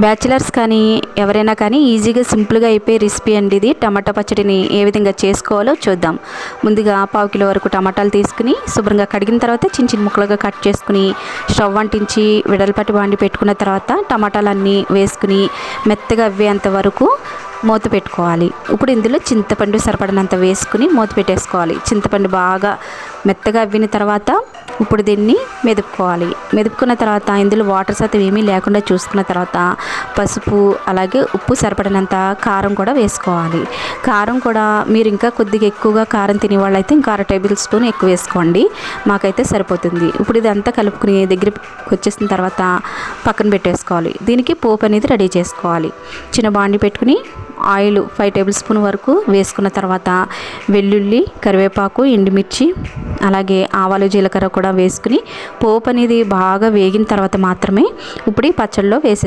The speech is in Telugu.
బ్యాచిలర్స్ కానీ ఎవరైనా కానీ ఈజీగా సింపుల్గా అయిపోయే రెసిపీ అండి ఇది. టమాటా పచ్చడిని ఏ విధంగా చేసుకోవాలో చూద్దాం. ముందుగా 1/2 కిలో వరకు టమాటాలు తీసుకుని శుభ్రంగా కడిగిన తర్వాత చిన్న చిన్న ముక్కలుగా కట్ చేసుకుని స్టవ్ అంటించి వెడల్పాటి బాండి పెట్టుకున్న తర్వాత టమాటాలన్నీ వేసుకుని మెత్తగా అవ్వేంత వరకు మూత పెట్టుకోవాలి. ఇప్పుడు ఇందులో చింతపండు సరిపడినంత వేసుకుని మూత పెట్టేసుకోవాలి. చింతపండు బాగా మెత్తగా అవ్విన తర్వాత ఇప్పుడు దీన్ని మెదుపుకోవాలి. మెదుపుకున్న తర్వాత ఇందులో వాటర్ శాతం ఏమీ లేకుండా చూసుకున్న తర్వాత పసుపు అలాగే ఉప్పు సరిపడినంత కారం కూడా వేసుకోవాలి. కారం కూడా మీరు ఇంకా కొద్దిగా ఎక్కువగా కారం తినేవాళ్ళు అయితే ఇంకా 1/2 టేబుల్ స్పూన్ ఎక్కువ వేసుకోండి. మాకైతే సరిపోతుంది. ఇప్పుడు ఇదంతా కలుపుకుని దగ్గరికి వచ్చేసిన తర్వాత పక్కన పెట్టేసుకోవాలి. దీనికి పోపు అనేది రెడీ చేసుకోవాలి. చిన్న బాండి పెట్టుకుని ఆయిల్ 5 టేబుల్ స్పూన్ వరకు వేసుకున్న తర్వాత వెల్లుల్లి, కరివేపాకు, ఎండుమిర్చి అలాగే ఆవాలు, జీలకర్ర కూడా వేసుకుని పోపు అనేది బాగా వేగిన తర్వాత మాత్రమే ఇప్పుడు ఈ పచ్చడిలో